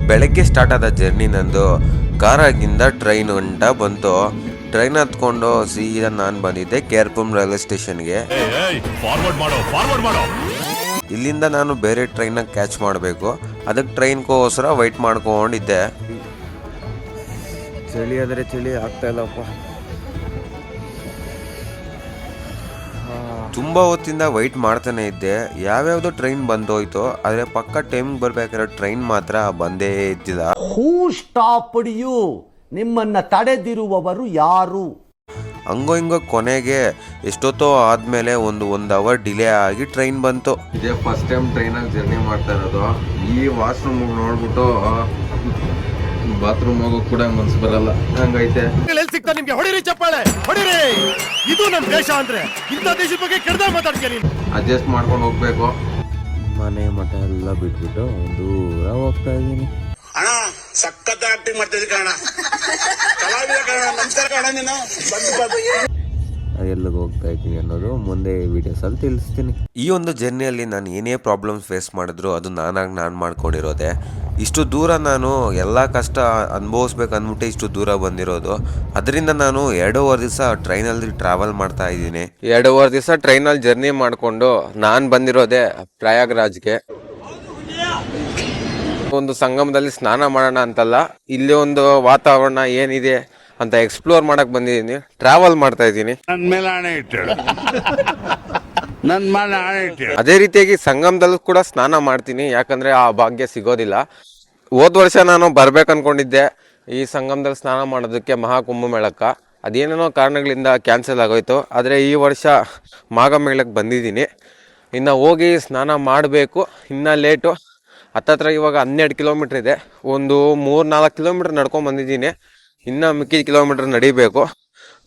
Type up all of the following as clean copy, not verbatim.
ಬೆಳಗ್ಗೆ ಸ್ಟಾರ್ಟ್ ಆದ ಜರ್ನಿ ನಂದು ಕಾರಾಗಿಂದ ಟ್ರೈನ್ ಗಂಟ ಬಂತು. ಟ್ರೈನ್ ಹತ್ಕೊಂಡು ಸೀದಾ ನಾನು ಬಂದಿದ್ದೆ ಕೇರ್ಪುರಂ ರೈಲ್ವೆ ಸ್ಟೇಷನ್ಗೆ. ಇಲ್ಲಿಂದ ನಾನು ಬೇರೆ ಟ್ರೈನ್ನ ಕ್ಯಾಚ್ ಮಾಡಬೇಕು. ಅದಕ್ಕೆ ಟ್ರೈನ್ಗೋಸ್ಕರ ವೆಯ್ಟ್ ಮಾಡ್ಕೊಂಡಿದ್ದೆ. ಚಳಿ ಆದರೆ ಚಳಿ ಆಗ್ತಾ ಇಲ್ಲಪ್ಪ. ತುಂಬ ಹೊತ್ತಿಂದ ವೆಯ್ಟ್ ಮಾಡ್ತಾನೆ ಇದ್ದೆ. ಯಾವ್ಯಾವುದೋ ಟ್ರೈನ್ ಬಂದೋಯ್ತು, ಆದರೆ ಪಕ್ಕ ಟೈಮಿಗೆ ಬರ್ಬೇಕಾದ್ರೆ ಟ್ರೈನ್ ಮಾತ್ರ ಬಂದೇ ಇದ್ದಿಲ್ಲ. ಹೂ ಸ್ಟಾಪ್ಡ್ ಯು? ನಿಮ್ಮನ್ನ ತಡೆದಿರುವವರು ಯಾರು? ಹಂಗೋ ಹಿಂಗೋ ಕೊನೆಗೆ ಎಷ್ಟೊತ್ತೋ ಆದ್ಮೇಲೆ ಒಂದು ಅವರ್ ಡಿಲೇ ಆಗಿ ಟ್ರೈನ್ ಬಂತು. ಇದೇ ಫಸ್ಟ್ ಟೈಮ್ ಟ್ರೈನಾಗಿ ಜರ್ನಿ ಮಾಡ್ತಾ ಇರೋದು. ಈ ವಾಶ್ರೂಮ್ ನೋಡ್ಬಿಟ್ಟು ಬಾತ್ರೂಮ್ ಹೋಗೋಕೆ ಕೂಡ ಮನ್ಸು ಬರಲ್ಲ, ಹಂಗೈತೆ. ಸಿಗ್ತಾ ನಿಮ್ಗೆ ಹೊಡಿರಿ, ಚಪ್ಪಾಳೆ ಹೊಡಿರಿ. ಇದು ನಮ್ ದೇಶ ಅಂದ್ರೆ ಇಂಥ ದೇಶದ ಬಗ್ಗೆ ಕೆಡ್ದ ಮಾತಾಡ್ತೀಯ ನೀನು. ಅಡ್ಜಸ್ಟ್ ಮಾಡ್ಕೊಂಡು ಹೋಗ್ಬೇಕು. ಮನೆ ಮಠ ಎಲ್ಲ ಬಿಟ್ಬಿಟ್ಟು ದೂರ ಹೋಗ್ತಾ ಇದ್ದೀನಿ. ಅಣ್ಣ ಸಖತ್ ಆಕ್ಟಿಂಗ್ ಮಾಡ್ತಿದ್ದೆ ಕಣ, ಕಲಾವಿದ ಕಣ, ನಮಸ್ಕಾರ ಕಣ ನೀನು. ಎಲ್ಲಿಗೆ ಹೋಗ್ತಾ ಇದ್ದೀನಿ ಅನ್ನೋದು ಮುಂದೆ ವಿಡಿಯೋಸಲ್ಲಿ ತಿಳಿಸ್ತೀನಿ. ಈ ಒಂದು ಜರ್ನಿಯಲ್ಲಿ ನಾನು ಏನೇ ಪ್ರಾಬ್ಲಮ್ಸ್ ಫೇಸ್ ಮಾಡಿದ್ರು ಅದು ನಾನು ಮಾಡ್ಕೊಂಡಿರೋದೆ. ಇಷ್ಟು ದೂರ ನಾನು ಎಲ್ಲ ಕಷ್ಟ ಅನುಭವಿಸ್ಬೇಕು ಅಂದ್ಬಿಟ್ಟು ಇಷ್ಟು ದೂರ ಬಂದಿರೋದು. ಅದರಿಂದ ನಾನು 2.5 ದಿವಸ ಟ್ರೈನಲ್ಲಿ ಟ್ರಾವೆಲ್ ಮಾಡ್ತಾ ಇದ್ದೀನಿ. 2.5 ದಿವಸ ಟ್ರೈನಲ್ಲಿ ಜರ್ನಿ ಮಾಡಿಕೊಂಡು ನಾನು ಬಂದಿರೋದೆ ಪ್ರಯಾಗ್ರಾಜ್ಗೆ. ಒಂದು ಸಂಗಮದಲ್ಲಿ ಸ್ನಾನ ಮಾಡೋಣ ಅಂತಲ್ಲ, ಇಲ್ಲಿ ಒಂದು ವಾತಾವರಣ ಏನಿದೆ ಅಂತ ಎಕ್ಸ್ಪ್ಲೋರ್ ಮಾಡಕ್ ಬಂದಿದ್ದೀನಿ. ಟ್ರಾವೆಲ್ ಮಾಡ್ತಾ ಇದ್ದೀನಿ. ಅದೇ ರೀತಿಯಾಗಿ ಸಂಗಮದಲ್ಲೂ ಕೂಡ ಸ್ನಾನ ಮಾಡ್ತೀನಿ, ಯಾಕಂದ್ರೆ ಆ ಭಾಗ್ಯ ಸಿಗೋದಿಲ್ಲ. ಹೋದ ವರ್ಷ ನಾನು ಬರ್ಬೇಕು ಅನ್ಕೊಂಡಿದ್ದೆ ಈ ಸಂಗಮದಲ್ಲಿ ಸ್ನಾನ ಮಾಡೋದಕ್ಕೆ, ಮಹಾಕುಂಭಮೇಳಕ್ಕ. ಅದೇನೇನೋ ಕಾರಣಗಳಿಂದ ಕ್ಯಾನ್ಸಲ್ ಆಗೋಯ್ತು. ಆದರೆ ಈ ವರ್ಷ ಮಾಘಮೇಳಕ್ಕೆ ಬಂದಿದ್ದೀನಿ. ಇನ್ನು ಹೋಗಿ ಸ್ನಾನ ಮಾಡಬೇಕು. ಇನ್ನು ಲೇಟು. ಹತ್ತತ್ರ ಇವಾಗ 12 ಕಿಲೋಮೀಟ್ರ್ ಇದೆ. ಒಂದು 3-4 ಕಿಲೋಮೀಟ್ರ್ ನಡ್ಕೊಂಡು ಬಂದಿದ್ದೀನಿ. ಇನ್ನು ಮಿಕ್ಕಿದ ಕಿಲೋಮೀಟ್ರ್ ನಡಿಬೇಕು.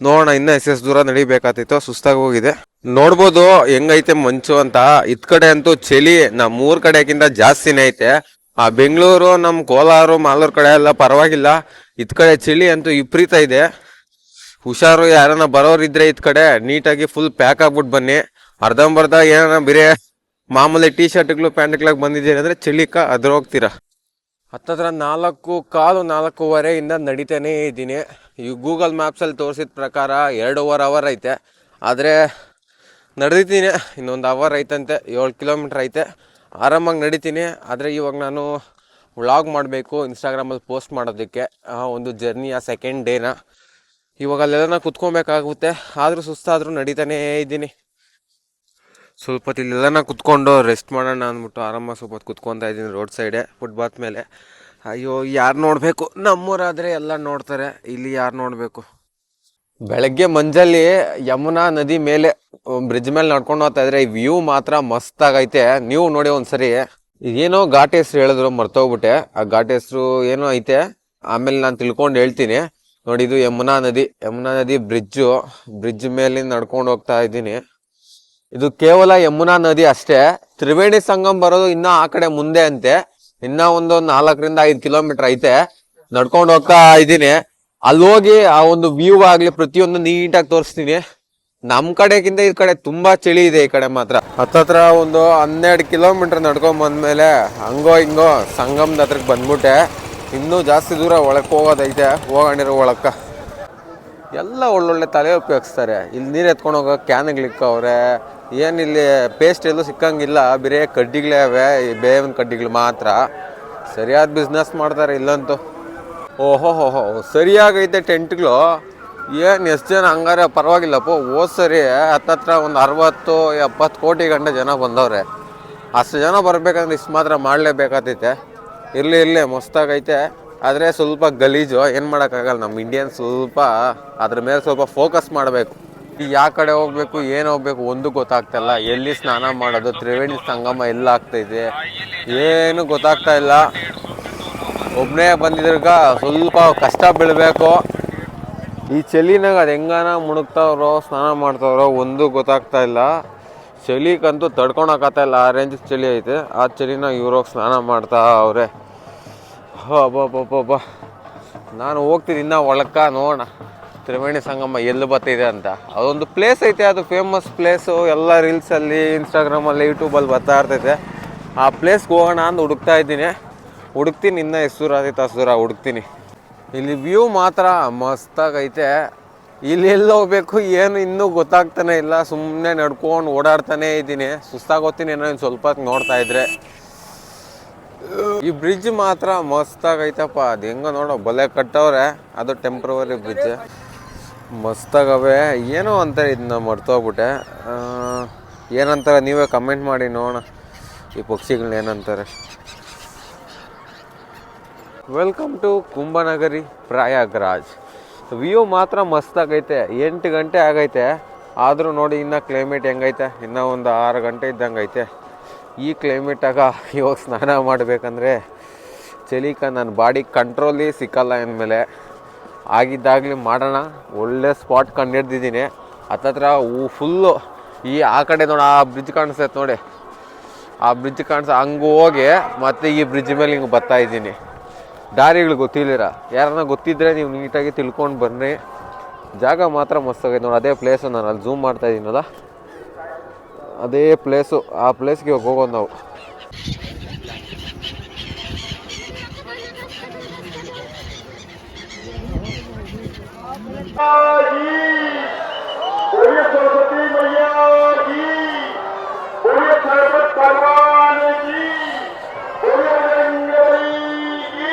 ನೋಡೋಣ ಇನ್ನು ಎಷ್ಟು ದೂರ ನಡಿಬೇಕಾಗ್ತಿತ್ತು. ಸುಸ್ತಾಗಿ ಹೋಗಿದೆ. ನೋಡ್ಬೋದು ಹೆಂಗೈತೆ ಮಂಚು ಅಂತ. ಇತ್ ಕಡೆ ಅಂತೂ ಚಳಿ ನಮ್ಮೂರ್ ಕಡೆಗಿಂತ ಜಾಸ್ತಿನೇ ಐತೆ. ಆ ಬೆಂಗಳೂರು, ನಮ್ಮ ಕೋಲಾರ, ಮಾಲೂರು ಕಡೆ ಎಲ್ಲ ಪರವಾಗಿಲ್ಲ. ಇತ್ ಕಡೆ ಚಳಿ ಅಂತೂ ವಿಪರೀತ ಇದೆ. ಹುಷಾರು, ಯಾರನ್ನ ಬರೋರಿದ್ರೆ ಇತ್ ಕಡೆ ನೀಟಾಗಿ ಫುಲ್ ಪ್ಯಾಕ್ ಆಗ್ಬಿಟ್ಟು ಬನ್ನಿ. ಅರ್ಧಂಬರ್ಧ ಏನಾರ ಬೇರೆ ಮಾಮೂಲಿ ಟೀ ಶರ್ಟ್ಗಳು ಪ್ಯಾಂಟ್ಗಳಾಗಿ ಬಂದಿದ್ದೀನಿ ಅಂದರೆ ಚಳಿಕ ಅದ್ರೋಗ್ತೀರಾ. ಹತ್ತತ್ರ 4:15 ನಡಿತಾನೇ ಇದ್ದೀನಿ. ಈ ಗೂಗಲ್ ಮ್ಯಾಪ್ಸಲ್ಲಿ ತೋರಿಸಿದ ಪ್ರಕಾರ 2.5 ಅವರ್ ಐತೆ. ಆದರೆ ನಡೆದಿದ್ದೀನಿ, ಇನ್ನೊಂದು ಅವರ್ ಐತಂತೆ. 7 ಕಿಲೋಮೀಟ್ರ್ ಐತೆ. ಆರಾಮಾಗಿ ನಡಿತೀನಿ. ಆದರೆ ಇವಾಗ ನಾನು ವ್ಲಾಗ್ ಮಾಡಬೇಕು ಇನ್ಸ್ಟಾಗ್ರಾಮಲ್ಲಿ ಪೋಸ್ಟ್ ಮಾಡೋದಕ್ಕೆ, ಒಂದು ಜರ್ನಿಯ ಸೆಕೆಂಡ್ ಡೇನ. ಇವಾಗ ಅಲ್ಲೆಲ್ಲ ಕುತ್ಕೊಬೇಕಾಗುತ್ತೆ. ಆದರೂ ಸುಸ್ತಾದರೂ ನಡೀತಾನೇ ಇದ್ದೀನಿ. ಸ್ವಲ್ಪ ಹೊತ್ತು ಇಲ್ಲೆಲ್ಲ ಕುತ್ಕೊಂಡು ರೆಸ್ಟ್ ಮಾಡೋಣ ಅಂದ್ಬಿಟ್ಟು ಆರಾಮಾಗಿ ಸ್ವಲ್ಪ ಹೊತ್ತು ಕುತ್ಕೊತಾ ಇದ್ದೀನಿ ರೋಡ್ ಸೈಡೆ, ಫುಟ್ಪಾತ್ ಮೇಲೆ. ಅಯ್ಯೋ, ಯಾರು ನೋಡಬೇಕು? ನಮ್ಮೂರಾದರೆ ಎಲ್ಲ ನೋಡ್ತಾರೆ, ಇಲ್ಲಿ ಯಾರು ನೋಡಬೇಕು? ಬೆಳಗ್ಗೆ ಮಂಜಲ್ಲಿ ಯಮುನಾ ನದಿ ಮೇಲೆ ಬ್ರಿಡ್ಜ್ ಮೇಲೆ ನಡ್ಕೊಂಡು ಹೋಗ್ತಾ ಇದ್ರೆ ಈ ವ್ಯೂ ಮಾತ್ರ ಮಸ್ತಾಗೈತೆ. ನೀವು ನೋಡಿ ಒಂದ್ಸರಿ. ಏನೋ ಘಾಟ್ ಹೆಸ್ರು ಹೇಳಿದ್ರು, ಮರ್ತೋಗ್ಬಿಟ್ಟೆ. ಆ ಘಾಟ್ ಹೆಸ್ರು ಏನೋ ಐತೆ, ಆಮೇಲೆ ನಾನು ತಿಳ್ಕೊಂಡು ಹೇಳ್ತೀನಿ. ನೋಡಿ, ಇದು ಯಮುನಾ ನದಿ ಬ್ರಿಡ್ಜ್ ಮೇಲೆ ನಡ್ಕೊಂಡು ಹೋಗ್ತಾ ಇದ್ದೀನಿ. ಇದು ಕೇವಲ ಯಮುನಾ ನದಿ ಅಷ್ಟೇ. ತ್ರಿವೇಣಿ ಸಂಗಮ್ ಬರೋದು ಇನ್ನೂ ಆ ಕಡೆ ಮುಂದೆ ಅಂತೆ. ಇನ್ನ ಒಂದು 4-5 ಕಿಲೋಮೀಟರ್ ಐತೆ. ನಡ್ಕೊಂಡು ಹೋಗ್ತಾ ಇದ್ದೀನಿ. ಅಲ್ಲಿ ಹೋಗಿ ಆ ಒಂದು ವ್ಯೂ ಆಗ್ಲಿ ಪ್ರತಿಯೊಂದು ನೀಟಾಗಿ ತೋರಿಸ್ತೀನಿ. ನಮ್ ಕಡೆಗಿಂತ ಈ ಕಡೆ ತುಂಬಾ ಚಳಿ ಇದೆ. ಈ ಕಡೆ ಮಾತ್ರ ಹತ್ತತ್ರ ಒಂದು 12 ಕಿಲೋಮೀಟರ್ ನಡ್ಕೊಂಡ್ ಬಂದ್ಮೇಲೆ ಹಂಗೋ ಹಿಂಗೋ ಸಂಗಮದ ಹತ್ರಕ್ಕೆ ಬಂದ್ಬಿಟ್ಟೆ. ಇನ್ನೂ ಜಾಸ್ತಿ ದೂರ ಒಳಕ್ಕೆ ಹೋಗೋದೈತೆ. ಹೋಗೋಣಿರೋ ಒಳಕ್ಕ ಎಲ್ಲ ಒಳ್ಳೊಳ್ಳೆ ತಲೆ ಉಪಯೋಗಿಸ್ತಾರೆ. ಇಲ್ಲಿ ನೀರು ಎತ್ಕೊಂಡು ಹೋಗೋ ಕ್ಯಾನ್ಗಳಿಕ್ಕವ್ರೆ. ಏನಿಲ್ಲಿ ಪೇಸ್ಟ್ ಎಲ್ಲೂ ಸಿಕ್ಕಂಗಿಲ್ಲ, ಬೇರೆ ಕಡ್ಡಿಗಳೇ ಅವೆ, ಬೇವಿನ ಕಡ್ಡಿಗಳು ಮಾತ್ರ. ಸರಿಯಾದ ಬಿಸ್ನೆಸ್ ಮಾಡ್ತಾರೆ ಇಲ್ಲಂತೂ. ಓಹೋ ಸರಿಯಾಗೈತೆ ಟೆಂಟ್ಗಳು. ಏನು ಎಷ್ಟು ಜನ ಹಂಗಾರೆ ಪರವಾಗಿಲ್ಲಪ್ಪ. ಹೋದ್ ಸರಿ ಹತ್ತತ್ರ ಒಂದು 60-70 ಕೋಟಿ ಗಂಟೆ ಜನ ಬಂದವ್ರೆ. ಅಷ್ಟು ಜನ ಬರ್ಬೇಕಂದ್ರೆ ಇಷ್ಟು ಮಾತ್ರ ಮಾಡಲೇಬೇಕಾಗ್ತೈತೆ. ಇರಲಿ ಮಸ್ತಾಗೈತೆ. ಆದರೆ ಸ್ವಲ್ಪ ಗಲೀಜು, ಏನು ಮಾಡೋಕ್ಕಾಗಲ್ಲ. ನಮ್ಮ ಇಂಡಿಯನ್ ಸ್ವಲ್ಪ ಅದ್ರ ಮೇಲೆ ಸ್ವಲ್ಪ ಫೋಕಸ್ ಮಾಡಬೇಕು. ಯಾವ ಕಡೆ ಹೋಗ್ಬೇಕು, ಏನು ಹೋಗ್ಬೇಕು ಒಂದು ಗೊತ್ತಾಗ್ತಾಯಿಲ್ಲ. ಎಲ್ಲಿ ಸ್ನಾನ ಮಾಡೋದು, ತ್ರಿವೇಣಿ ಸಂಗಮ ಎಲ್ಲ ಆಗ್ತೈತೆ, ಏನು ಗೊತ್ತಾಗ್ತಾ ಇಲ್ಲ. ಒಬ್ಬನೇ ಬಂದಿದ್ರಾಗ ಸ್ವಲ್ಪ ಕಷ್ಟ ಬೀಳಬೇಕು. ಈ ಚಳಿನಾಗ ಅದು ಹೆಂಗಾನ ಮುಣುಗ್ತಾವ್ರೋ ಸ್ನಾನ ಮಾಡ್ತಾವ್ರೋ ಒಂದು ಗೊತ್ತಾಗ್ತಾ ಇಲ್ಲ. ಚಳಿಗಂತೂ ತಡ್ಕೊಳಕ್ಕಾಗ್ತಾ ಇಲ್ಲ. ಆ ರೇಂಜ್ ಚಳಿ ಐತೆ. ಆ ಚಳಿನ ಇವ್ರೋಗಿ ಸ್ನಾನ ಮಾಡ್ತಾ ಅವ್ರೆ. ಅಬ್ಬಬ್ಬಬ್ಬ, ನಾನು ಹೋಗ್ತೀನಿ ಇನ್ನೂ ಒಳಕ್ಕ. ನೋಡೋಣ ತ್ರಿವೇಣಿ ಸಂಗಮ ಎಲ್ಲಿ ಬರ್ತಿದೆ ಅಂತ. ಅದೊಂದು ಪ್ಲೇಸ್ ಐತೆ, ಅದು ಫೇಮಸ್ ಪ್ಲೇಸು. ಎಲ್ಲ ರೀಲ್ಸಲ್ಲಿ, ಇನ್ಸ್ಟಾಗ್ರಾಮಲ್ಲಿ, ಯೂಟ್ಯೂಬಲ್ಲಿ ಬರ್ತಾ ಇರ್ತೈತೆ. ಆ ಪ್ಲೇಸ್ಗೆ ಹೋಗೋಣ ಅಂತ ಹುಡುಕ್ತಾ ಇದ್ದೀನಿ. ಹುಡುಕ್ತೀನಿ, ಇನ್ನೂ ಎಷ್ಟು ದೂರ ಆದೈತೆ ಅಷ್ಟು ದೂರ ಹುಡುಕ್ತೀನಿ. ಇಲ್ಲಿ ವ್ಯೂ ಮಾತ್ರ ಮಸ್ತಾಗೈತೆ. ಇಲ್ಲಿ ಎಲ್ಲಿ ಹೋಗ್ಬೇಕು ಏನು ಇನ್ನೂ ಗೊತ್ತಾಗ್ತಾನೆ ಇಲ್ಲ. ಸುಮ್ಮನೆ ನಡ್ಕೊಂಡು ಓಡಾಡ್ತಾನೇ ಇದ್ದೀನಿ, ಸುಸ್ತಾಗೋಗ್ತೀನಿ ಏನೋ ಇನ್ನು ಸ್ವಲ್ಪ ಹೊತ್ತು ನೋಡ್ತಾ ಇದ್ರೆ. ಈ ಬ್ರಿಡ್ಜ್ ಮಾತ್ರ ಮಸ್ತಾಗೈತಪ್ಪ. ಅದು ಹೆಂಗೋ ನೋಡೋ ಬಲೆ ಕಟ್ಟವ್ರೆ, ಅದು ಟೆಂಪ್ರವರಿ ಬ್ರಿಡ್ಜ್. ಮಸ್ತಾಗವೆ. ಏನೋ ಅಂತಾರೆ, ಇದನ್ನ ಮರ್ತೋಗ್ಬಿಟ್ಟೆ. ಏನಂತಾರೆ ನೀವೇ ಕಮೆಂಟ್ ಮಾಡಿ ನೋಡೋಣ ಈ ಪಕ್ಷಿಗಳನ್ನ ಏನಂತಾರೆ. Welcome to Kumbhanagari Prayagraj. View ಮಾತ್ರ ಮಸ್ತಾಗೈತೆ. 8 ಗಂಟೆ ಆಗೈತೆ, ಆದರೂ ನೋಡಿ ಇನ್ನೂ ಕ್ಲೈಮೇಟ್ ಹೆಂಗೈತೆ, ಇನ್ನೂ ಒಂದು 6 ಗಂಟೆ ಇದ್ದಂಗೆ ಐತೆ. ಈ ಕ್ಲೈಮೇಟಾಗ ಇವಾಗ ಸ್ನಾನ ಮಾಡಬೇಕಂದ್ರೆ ಚಳಿಕ ನನ್ನ ಬಾಡಿ ಕಂಟ್ರೋಲಿ ಸಿಕ್ಕಲ್ಲ ಅಂದಮೇಲೆ ಆಗಿದ್ದಾಗಲಿ ಮಾಡೋಣ. ಒಳ್ಳೆ ಸ್ಪಾಟ್ ಕಂಡಿಡ್ದಿದ್ದೀನಿ. ಹತ್ತತ್ರ ಫುಲ್ಲು ಆ ಕಡೆ ನೋಡಿ, ಆ ಬ್ರಿಡ್ಜ್ ಕಾಣಿಸ್ತೈತೆ ನೋಡಿ, ಆ ಬ್ರಿಡ್ಜ್ ಹಂಗೆ ಹೋಗಿ ಮತ್ತೆ ಈ ಬ್ರಿಡ್ಜ್ ಮೇಲೆ ಹಿಂಗೆ ಬರ್ತಾಯಿದ್ದೀನಿ. ದಾರಿಗಳು ಗೊತ್ತಿಲ್ಲಿರ, ಯಾರನ್ನ ಗೊತ್ತಿದ್ದರೆ ನೀವು ನೀಟಾಗಿ ತಿಳ್ಕೊಂಡು ಬನ್ನಿ. ಜಾಗ ಮಾತ್ರ ಮಸ್ತಾಗೈತೆ ನೋಡಿ. ಅದೇ ಪ್ಲೇಸು, ನಾನು ಅಲ್ಲಿ ಝೂಮ್ ಮಾಡ್ತಾಯಿದ್ದೀನಲ್ಲ, ಅದೇ ಪ್ಲೇಸು. ಆ ಪ್ಲೇಸ್ಗೆ ಇವಾಗ ಹೋಗೋದು ನಾವು. सरस्वती मैया की, बोलिए सरस्वत भगवान की, बोलिए बजरंगबली की,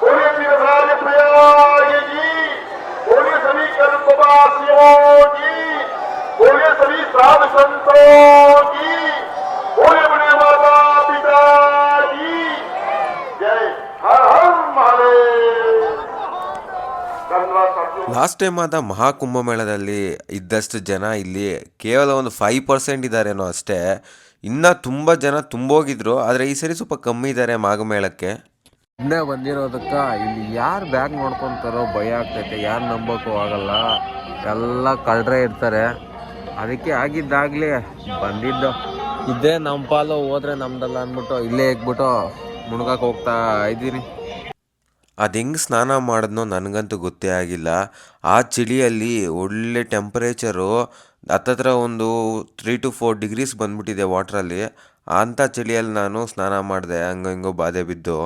बोलिए तीर्थराज प्रयाग की, बोलिए सभी कल्पवासियों की, बोलिए सभी साधु संतों की, बोलिए बड़े माता पिता की जय। हर हर महादेव। धन्यवाद साथियों। ಲಾಸ್ಟ್ ಟೈಮ್ ಆದ ಮಹಾಕುಂಭಮೇಳದಲ್ಲಿ ಇದ್ದಷ್ಟು ಜನ ಇಲ್ಲಿ ಕೇವಲ ಒಂದು 5% ಇದ್ದಾರೇನೋ ಅಷ್ಟೇ. ಇನ್ನೂ ತುಂಬ ಜನ ತುಂಬೋಗಿದ್ರು, ಆದರೆ ಈ ಸರಿ ಸ್ವಲ್ಪ ಕಮ್ಮಿ ಇದ್ದಾರೆ ಮಾಘಮೇಳಕ್ಕೆ. ಒಬ್ಬನೇ ಬಂದಿರೋದಕ್ಕೆ ಇಲ್ಲಿ ಯಾರು ಬ್ಯಾಗ್ ನೋಡ್ಕೊತಾರೋ ಭಯ ಆಗ್ತೈತೆ, ಯಾರು ನಂಬೋಕ್ಕೂ ಆಗಲ್ಲ, ಎಲ್ಲ ಕಳ್ರೆ ಇರ್ತಾರೆ. ಅದಕ್ಕೆ ಆಗಿದ್ದಾಗಲೇ ಬಂದಿದ್ದು. ಇದೇ ನಮ್ಮ ಪಾಲು, ಹೋದ್ರೆ ನಮ್ದಲ್ಲ ಅಂದ್ಬಿಟ್ಟು ಇಲ್ಲೇ ಇಕ್ಬಿಟ್ಟು ಮುಳುಗಕ್ಕೆ ಹೋಗ್ತಾ ಇದ್ದೀನಿ. ಅದು ಹೆಂಗೆ ಸ್ನಾನ ಮಾಡಿದ್ನೋ ನನಗಂತೂ ಗೊತ್ತೇ ಆಗಿಲ್ಲ. ಆ ಚಳಿಯಲ್ಲಿ ಒಳ್ಳೆ ಟೆಂಪರೇಚರು, ಹತ್ತತ್ರ ಒಂದು 3 to 4 ಡಿಗ್ರೀಸ್ ಬಂದ್ಬಿಟ್ಟಿದೆ ವಾಟ್ರಲ್ಲಿ. ಅಂಥ ಚಳಿಯಲ್ಲಿ ನಾನು ಸ್ನಾನ ಮಾಡಿದೆ, ಹಂಗೋ ಹಿಂಗೋ ಬಾಧೆ ಬಿದ್ದು.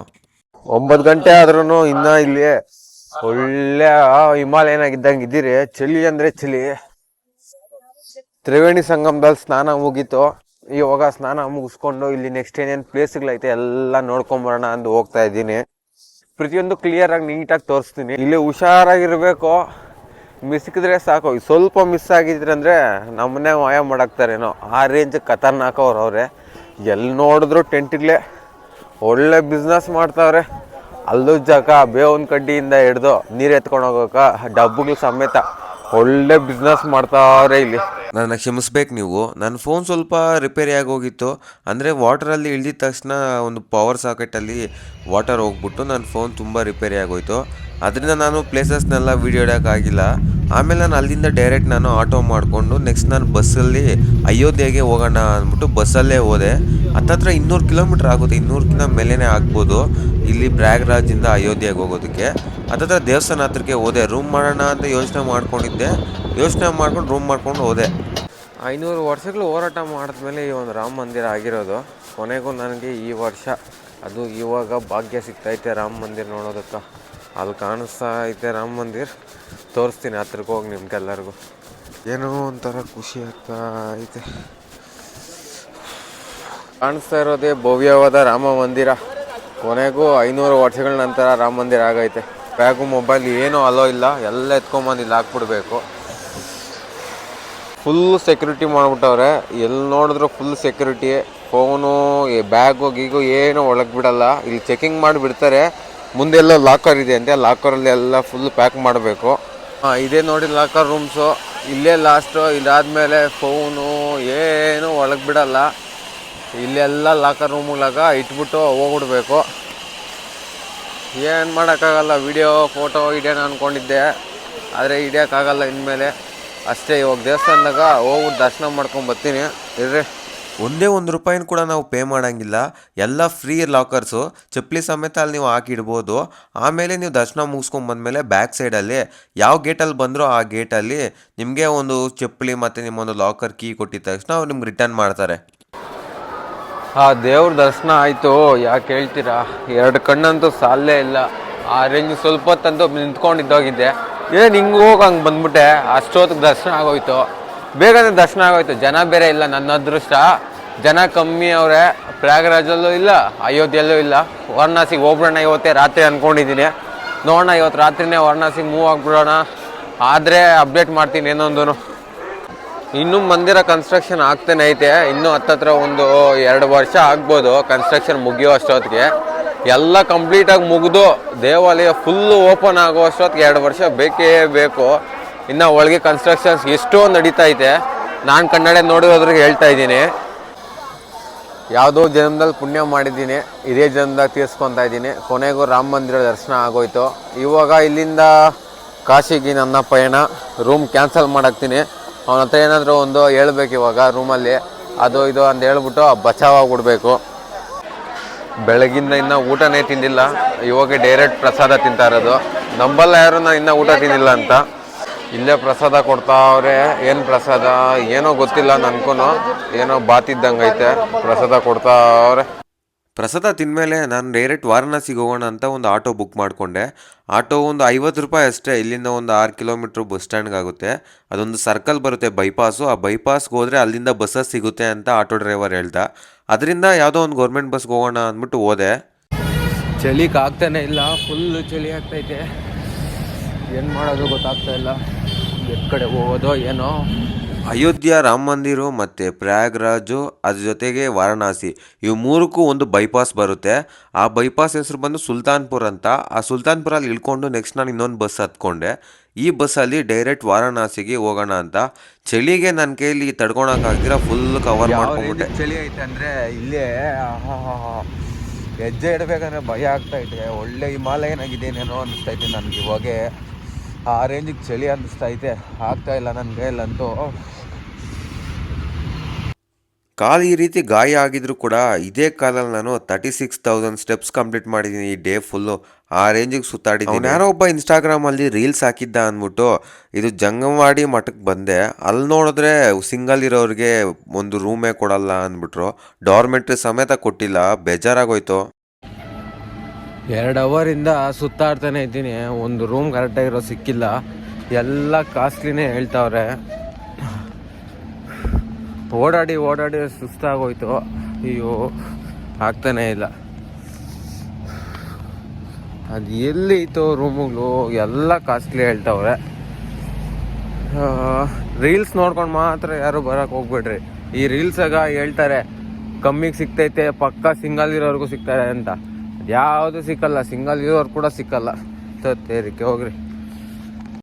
9 ಗಂಟೆ ಆದ್ರೂ ಇನ್ನೂ ಇಲ್ಲಿ ಒಳ್ಳೆ ಹಿಮಾಲಯನಾಗಿದ್ದಂಗೆ ಇದ್ದೀರಿ. ಚಳಿ ಅಂದರೆ ಚಳಿ. ತ್ರಿವೇಣಿ ಸಂಗಮದಲ್ಲಿ ಸ್ನಾನ ಮುಗೀತು. ಇವಾಗ ಸ್ನಾನ ಮುಗಿಸ್ಕೊಂಡು ಇಲ್ಲಿ ನೆಕ್ಸ್ಟ್ ಏನೇನು ಪ್ಲೇಸ್ಗಳೈತೆ ಎಲ್ಲ ನೋಡ್ಕೊಂಬರೋಣ ಅಂದು ಹೋಗ್ತಾ ಇದ್ದೀನಿ. ಪ್ರತಿಯೊಂದು ಕ್ಲಿಯರಾಗಿ ನೀಟಾಗಿ ತೋರಿಸ್ತೀನಿ. ಇಲ್ಲಿ ಹುಷಾರಾಗಿರಬೇಕು, ಮಿಸ್ಕಿದ್ರೆ ಸಾಕು. ಸ್ವಲ್ಪ ಮಿಸ್ ಆಗಿದ್ರೆ ಅಂದರೆ ನಮ್ಮನ್ನೇ ಮಾಯ ಮಾಡಾಕ್ತಾರೇನೋ, ಆ ರೇಂಜ್ ಖತರ್ನಾಕ್ ಅವ್ರೆ. ಎಲ್ಲಿ ನೋಡಿದ್ರು ಟೆಂಟ್ಗಳೇ, ಒಳ್ಳೆ ಬಿಸ್ನೆಸ್ ಮಾಡ್ತಾವ್ರೆ. ಅಲ್ಲೂ ಜಾಗ ಬೇವಿನ ಕಡ್ಡಿಯಿಂದ ಹಿಡ್ದು ನೀರು ಎತ್ಕೊಂಡು ಹೋಗೋಕೆ ಡಬ್ಬುಗಳು ಸಮೇತ ಒಳ್ಳೆ ಬಿಸ್ನೆಸ್ ಮಾಡ್ತಾವ್ರೆ ಇಲ್ಲಿ. ನನ್ನ ಕ್ಷಮಿಸ್ಬೇಕು ನೀವು. ನನ್ನ ಫೋನ್ ಸ್ವಲ್ಪ ರಿಪೇರಿ ಆಗೋಗಿತ್ತು. ಅಂದರೆ ವಾಟರಲ್ಲಿ ಇಳಿದಿದ ತಕ್ಷಣ ಒಂದು ಪವರ್ ಸಾಕೆಟಲ್ಲಿ ವಾಟರ್ ಹೋಗ್ಬಿಟ್ಟು ನನ್ನ ಫೋನ್ ತುಂಬ ರಿಪೇರಿ ಆಗೋಯ್ತು. ಅದರಿಂದ ನಾನು ಪ್ಲೇಸಸ್ನೆಲ್ಲ ವೀಡಿಯೋ ಇಡೋಕ್ಕಾಗಿಲ್ಲ. ಆಮೇಲೆ ನಾನು ಅಲ್ಲಿಂದ ಡೈರೆಕ್ಟ್ ನಾನು ಆಟೋ ಮಾಡಿಕೊಂಡು ನೆಕ್ಸ್ಟ್ ನಾನು ಬಸ್ಸಲ್ಲಿ ಅಯೋಧ್ಯೆಗೆ ಹೋಗೋಣ ಅಂದ್ಬಿಟ್ಟು ಬಸ್ಸಲ್ಲೇ ಹೋದೆ. ಹತ್ತತ್ರ 200 ಕಿಲೋಮೀಟ್ರ್ ಆಗುತ್ತೆ, 200ಕ್ಕಿಂತ ಮೇಲೇ ಆಗ್ಬೋದು ಇಲ್ಲಿ ಪ್ರಯಾಗ್ರಾಜಿಂದ ಅಯೋಧ್ಯೆಗೆ ಹೋಗೋದಕ್ಕೆ. ಹತ್ತತ್ರ ದೇವಸ್ಥಾನ ಹತ್ರಕ್ಕೆ ಹೋದೆ. ರೂಮ್ ಮಾಡೋಣ ಅಂತ ಯೋಚನೆ ಮಾಡ್ಕೊಂಡು ರೂಮ್ ಮಾಡ್ಕೊಂಡು ಹೋದೆ. 500 ವರ್ಷಗಳು ಹೋರಾಟ ಮಾಡಿದ್ಮೇಲೆ ಈ ಒಂದು ರಾಮ ಮಂದಿರ ಆಗಿರೋದು. ಕೊನೆಗೂ ನನಗೆ ಈ ವರ್ಷ ಅದು ಇವಾಗ ಭಾಗ್ಯ ಸಿಗ್ತೈತೆ ರಾಮ ಮಂದಿರ ನೋಡೋದಕ್ಕೆ. ಅಲ್ಲಿ ಕಾಣಿಸ್ತಾ ಐತೆ ರಾಮ ಮಂದಿರ, ತೋರಿಸ್ತೀನಿ ಹತ್ರಕ್ಕೆ ಹೋಗಿ ನಿಮ್ಗೆಲ್ಲರಿಗೂ. ಏನೋ ಒಂಥರ ಖುಷಿ ಆಗ್ತಾ ಐತೆ. ಕಾಣಿಸ್ತಾ ಇರೋದೇ ಭವ್ಯವಾದ ರಾಮ ಮಂದಿರ. ಕೊನೆಗೂ 500 ವರ್ಷಗಳ ನಂತರ ರಾಮ ಮಂದಿರ ಆಗೈತೆ. ಬ್ಯಾಗು ಮೊಬೈಲ್ ಏನೂ ಅಲೋ ಇಲ್ಲ, ಎಲ್ಲ ಎತ್ಕೊಂಬಂದು ಇಲ್ಲಿ ಹಾಕ್ಬಿಡ್ಬೇಕು. ಫುಲ್ ಸೆಕ್ಯೂರಿಟಿ ಮಾಡಿಬಿಟ್ಟವ್ರೆ, ಎಲ್ಲಿ ನೋಡಿದ್ರು ಫುಲ್ ಸೆಕ್ಯೂರಿಟಿ. ಫೋನು ಬ್ಯಾಗು ಗೀಗು ಏನೂ ಒಳಗೆ ಬಿಡಲ್ಲ. ಇಲ್ಲಿ ಚೆಕಿಂಗ್ ಮಾಡಿಬಿಡ್ತಾರೆ. ಮುಂದೆಲ್ಲ ಲಾಕರ್ ಇದೆ ಅಂತೆ, ಲಾಕರಲ್ಲಿ ಎಲ್ಲ ಫುಲ್ ಪ್ಯಾಕ್ ಮಾಡಬೇಕು. ಇದೇ ನೋಡಿ ಲಾಕರ್ ರೂಮ್ಸು. ಇಲ್ಲೇ ಲಾಸ್ಟು. ಇದಾದಮೇಲೆ ಫೋನು ಏನೂ ಒಳಗೆ ಬಿಡಲ್ಲ. ಇಲ್ಲೆಲ್ಲ ಲಾಕರ್ ರೂಮ್ಗಳಾಗ ಇಟ್ಬಿಟ್ಟು ಹೋಗ್ಬಿಡ್ಬೇಕು. ಏನು ಮಾಡೋಕ್ಕಾಗಲ್ಲ. ವಿಡಿಯೋ ಫೋಟೋ ಹಿಡಿಯೋಣ ಅಂದ್ಕೊಂಡಿದ್ದೆ, ಆದರೆ ಹಿಡಿಯೋಕ್ಕಾಗಲ್ಲ ಇನ್ಮೇಲೆ. ಅಷ್ಟೇ, ಇವಾಗ ದೇವಸ್ಥಾನದಾಗ ಹೋಗ್ಬಿಟ್ಟು ದರ್ಶನ ಮಾಡ್ಕೊಂಡು ಬರ್ತೀನಿ. ಇರ್ರಿ, ಒಂದೇ ₹1 ಕೂಡ ನಾವು ಪೇ ಮಾಡೋಂಗಿಲ್ಲ. ಎಲ್ಲ ಫ್ರೀ ಲಾಕರ್ಸು, ಚಪ್ಪಲಿ ಸಮೇತ ಅಲ್ಲಿ ನೀವು ಹಾಕಿಡ್ಬೋದು. ಆಮೇಲೆ ನೀವು ದರ್ಶನ ಮುಗಿಸ್ಕೊಂಡು ಬಂದಮೇಲೆ ಬ್ಯಾಕ್ ಸೈಡಲ್ಲಿ ಯಾವ ಗೇಟಲ್ಲಿ ಬಂದರೋ ಆ ಗೇಟಲ್ಲಿ ನಿಮಗೆ ಒಂದು ಚಪ್ಪಲಿ ಮತ್ತು ನಿಮ್ಮೊಂದು ಲಾಕರ್ ಕೀ ಕೊಟ್ಟಿದ ತಕ್ಷಣ ಅವ್ರು ನಿಮ್ಗೆ ರಿಟರ್ನ್ ಮಾಡ್ತಾರೆ. ಆ ದೇವ್ರ ದರ್ಶನ ಆಯಿತು. ಯಾಕೆ ಹೇಳ್ತೀರಾ, 2 ಕಣ್ಣಂತೂ ಸಾಲೇ ಇಲ್ಲ. ಆ ರೇಂಜ್ ಸ್ವಲ್ಪ ಹೊತ್ತಂತೂ ನಿಂತ್ಕೊಂಡಿದ್ದೋಗಿದ್ದೆ. ಏನು ಹಿಂಗೆ ಹೋಗಿ ಹಂಗೆ ಬಂದ್ಬಿಟ್ಟೆ. ಅಷ್ಟೊತ್ತಿಗೆ ದರ್ಶನ ಆಗೋಯ್ತು, ಬೇಗನೆ ದರ್ಶನ ಆಗೋಯ್ತು. ಜನ ಬೇರೆ ಇಲ್ಲ, ನನ್ನ ಅದೃಷ್ಟ. ಜನ ಕಮ್ಮಿ ಅವರೇ. ಪ್ರಯಾಗರಾಜಲ್ಲೂ ಇಲ್ಲ, ಅಯೋಧ್ಯೆಯಲ್ಲೂ ಇಲ್ಲ. ವಾರಣಾಸಿಗೆ ಹೋಗ್ಬಿಡೋಣ ಇವತ್ತೇ ರಾತ್ರಿ ಅಂದ್ಕೊಂಡಿದ್ದೀನಿ. ನೋಡೋಣ, ಇವತ್ತು ರಾತ್ರಿನೇ ವಾರಣಾಸಿಗೆ ಮೂವ್ ಆಗಿಬಿಡೋಣ. ಆದರೆ ಅಪ್ಡೇಟ್ ಮಾಡ್ತೀನಿ ಏನೊಂದು. ಇನ್ನೂ ಮಂದಿರ ಕನ್ಸ್ಟ್ರಕ್ಷನ್ ಆಗ್ತಾನೆ ಐತೆ. ಇನ್ನೂ ಹತ್ತತ್ರ ಒಂದು 2 ವರ್ಷ ಆಗ್ಬೋದು ಕನ್ಸ್ಟ್ರಕ್ಷನ್ ಮುಗಿಯೋ ಅಷ್ಟೊತ್ತಿಗೆ. ಎಲ್ಲ ಕಂಪ್ಲೀಟಾಗಿ ಮುಗಿದು ದೇವಾಲಯ ಫುಲ್ಲು ಓಪನ್ ಆಗೋ ಅಷ್ಟೊತ್ತಿಗೆ 2 ವರ್ಷ ಬೇಕೇ ಬೇಕು. ಇನ್ನು ಒಳಗೆ ಕನ್ಸ್ಟ್ರಕ್ಷನ್ಸ್ ಎಷ್ಟೋ ನಡೀತಾ ಐತೆ. ನಾನು ಕನ್ನಡ ನೋಡಿರೋದ್ರಿಗೆ ಹೇಳ್ತಾ ಇದ್ದೀನಿ. ಯಾವುದೋ ಜನ್ಮದಲ್ಲಿ ಪುಣ್ಯ ಮಾಡಿದ್ದೀನಿ, ಇದೇ ಜನ್ಮದಾಗ ತೀರ್ಸ್ಕೊತಾ ಇದ್ದೀನಿ. ಕೊನೆಗೂ ರಾಮ ಮಂದಿರ ದರ್ಶನ ಆಗೋಯ್ತು. ಇವಾಗ ಇಲ್ಲಿಂದ ಕಾಶಿಗೆ ನನ್ನ ಪಯಣ. ರೂಮ್ ಕ್ಯಾನ್ಸಲ್ ಮಾಡಾಕ್ತೀನಿ. ಅವನ ಹತ್ರ ಏನಾದರೂ ಒಂದು ಹೇಳ್ಬೇಕು ಇವಾಗ ರೂಮಲ್ಲಿ, ಅದು ಇದು ಅಂತ ಹೇಳ್ಬಿಟ್ಟು ಬಚಾವಾಗ್ಬಿಡ್ಬೇಕು. ಬೆಳಗಿಂದ ಇನ್ನೂ ಊಟನೇ ತಿಂದಿಲ್ಲ. ಇವಾಗ ಡೈರೆಕ್ಟ್ ಪ್ರಸಾದ ತಿಂತಾ ಇರೋದು. ನಂಬಲ್ಲ ಯಾರು ನಾನು ಇನ್ನೂ ಊಟ ತಿಂದಿಲ್ಲ ಅಂತ. ಇಲ್ಲೇ ಪ್ರಸಾದ ಕೊಡ್ತಾವ್ರೆ. ಏನು ಪ್ರಸಾದ ಏನೋ ಗೊತ್ತಿಲ್ಲ ನನಗೂ. ಏನೋ ಬಾತಿದ್ದಂಗೆ ಐತೆ. ಪ್ರಸಾದ ಕೊಡ್ತಾವ್ರೆ. ಪ್ರಸಾದ ತಿಂದಮೇಲೆ ನಾನು ಡೈರೆಕ್ಟ್ ವಾರಣಾಸಿಗೆ ಹೋಗೋಣ ಅಂತ ಒಂದು ಆಟೋ ಬುಕ್ ಮಾಡಿಕೊಂಡೆ. ಆಟೋ ಒಂದು 50 ರೂಪಾಯಿ ಅಷ್ಟೇ. ಇಲ್ಲಿಂದ ಒಂದು 6 ಕಿಲೋಮೀಟ್ರ್ ಬಸ್ ಸ್ಟ್ಯಾಂಡ್ಗೆ ಆಗುತ್ತೆ. ಅದೊಂದು ಸರ್ಕಲ್ ಬರುತ್ತೆ, ಬೈಪಾಸು. ಆ ಬೈಪಾಸ್ಗೆ ಹೋದರೆ ಅಲ್ಲಿಂದ ಬಸ್ಸಸ್ ಸಿಗುತ್ತೆ ಅಂತ ಆಟೋ ಡ್ರೈವರ್ ಹೇಳ್ದ. ಅದರಿಂದ ಯಾವುದೋ ಒಂದು ಗೌರ್ಮೆಂಟ್ ಬಸ್ಗೆ ಹೋಗೋಣ ಅಂದ್ಬಿಟ್ಟು ಹೋದೆ. ಚಳಿಗೆ ಆಗ್ತಾನೆ ಇಲ್ಲ, ಫುಲ್ಲು ಚಳಿ ಆಗ್ತೈತೆ. ಏನು ಮಾಡೋದು ಗೊತ್ತಾಗ್ತಾ ಇಲ್ಲ. ಎತ್ತ ಕಡೆ ಹೋಗೋದೋ ಏನೋ. ಅಯೋಧ್ಯ ರಾಮ ಮಂದಿರ ಮತ್ತು ಪ್ರಯಾಗ್ರಾಜು, ಅದ್ರ ಜೊತೆಗೆ ವಾರಣಾಸಿ, ಇವು 3ಕ್ಕೂ ಒಂದು ಬೈಪಾಸ್ ಬರುತ್ತೆ. ಆ ಬೈಪಾಸ್ ಹೆಸರು ಬಂದು ಸುಲ್ತಾನ್ಪುರ್ ಅಂತ. ಆ ಸುಲ್ತಾನ್ಪುರಲ್ಲಿ ಇಳ್ಕೊಂಡು ನೆಕ್ಸ್ಟ್ ನಾನು ಇನ್ನೊಂದು ಬಸ್ ಹತ್ಕೊಂಡೆ. ಈ ಬಸ್ಸಲ್ಲಿ ಡೈರೆಕ್ಟ್ ವಾರಣಾಸಿಗೆ ಹೋಗೋಣ ಅಂತ. ಚಳಿಗೆ ನನ್ನ ಕೈಯಲ್ಲಿ ತಡ್ಕೊಳಕ್ಕಾಗ್ದಿರ ಫುಲ್ ಕವರ್ ಮಾಡ್ಕೊಂಡ್ಬಿಟ್ಟೆ. ಚಳಿ ಐತೆ ಅಂದರೆ ಇಲ್ಲೇ ಹೆಜ್ಜೆ ಇಡಬೇಕಂದ್ರೆ ಭಯ ಆಗ್ತಾಯಿದೆ. ಒಳ್ಳೆ ಹಿಮಾಲಯನಾಗಿದ್ದೇನೇನೋ ಅನ್ನಿಸ್ತೈತೆ ನನಗೆ ಇವಾಗ. ಆ ರೇಂಜಿಗೆ ಚಳಿ ಅನ್ನಿಸ್ತೈತೆ. ಆಗ್ತಾ ಇಲ್ಲ ನನ್ನ ಕೈಯಲ್ಲಂತೂ. ಕಾಲು ಈ ರೀತಿ ಗಾಯ ಆಗಿದ್ರು ಕೂಡ ಇದೇ ಕಾಲಲ್ಲಿ ನಾನು 36,000 ಸ್ಟೆಪ್ಸ್ ಕಂಪ್ಲೀಟ್ ಮಾಡಿದ್ದೀನಿ ಈ ಡೇ ಫುಲ್ಲು. ಆ ರೇಂಜಿಗೆ ಸುತ್ತಾಡಿದ್ದೀನಿ. ಯಾರೋ ಒಬ್ಬ ಇನ್ಸ್ಟಾಗ್ರಾಮಲ್ಲಿ ರೀಲ್ಸ್ ಹಾಕಿದ್ದ ಅಂದ್ಬಿಟ್ಟು ಇದು ಜಂಗಮವಾಡಿ ಮಠಕ್ಕೆ ಬಂದೆ. ಅಲ್ಲಿ ನೋಡಿದ್ರೆ ಸಿಂಗಲ್ ಇರೋರಿಗೆ ಒಂದು ರೂಮೇ ಕೊಡಲ್ಲ ಅಂದ್ಬಿಟ್ರು. ಡಾರ್ಮೆಟ್ರಿ ಸಮೇತ ಕೊಟ್ಟಿಲ್ಲ. ಬೇಜಾರಾಗೋಯ್ತು. 2 ಅವರಿಂದ ಸುತ್ತಾಡ್ತಾನೆ ಇದ್ದೀನಿ. ಒಂದು ರೂಮ್ ಕರೆಕ್ಟಾಗಿರೋ ಸಿಕ್ಕಿಲ್ಲ. ಎಲ್ಲ ಕಾಸ್ಟ್ಲಿನೇ ಹೇಳ್ತಾವ್ರೆ. ಓಡಾಡಿ ಸುಸ್ತಾಗೋಯ್ತು. ಅಯ್ಯೋ ಆಗ್ತಾನೇ ಇಲ್ಲ. ಅದು ಎಲ್ಲಿತ್ತು ರೂಮುಗಳು ಎಲ್ಲ ಕಾಸ್ಟ್ಲಿ ಹೇಳ್ತಾವ್ರೆ. ರೀಲ್ಸ್ ನೋಡ್ಕೊಂಡು ಮಾತ್ರ ಯಾರು ಬರೋಕ್ಕೆ ಹೋಗ್ಬೇಡ್ರಿ. ಈ ರೀಲ್ಸಾಗ ಹೇಳ್ತಾರೆ ಕಮ್ಮಿಗೆ ಸಿಗ್ತೈತೆ, ಪಕ್ಕ ಸಿಂಗಲ್ ಇರೋರ್ಗೂ ಸಿಗ್ತಾರೆ ಅಂತ. ಯಾವುದು ಸಿಕ್ಕಲ್ಲ, ಸಿಂಗಲ್ ಇರೋರು ಕೂಡ ಸಿಕ್ಕಲ್ಲ. ತೇರಿಕೆ ಹೋಗ್ರಿ.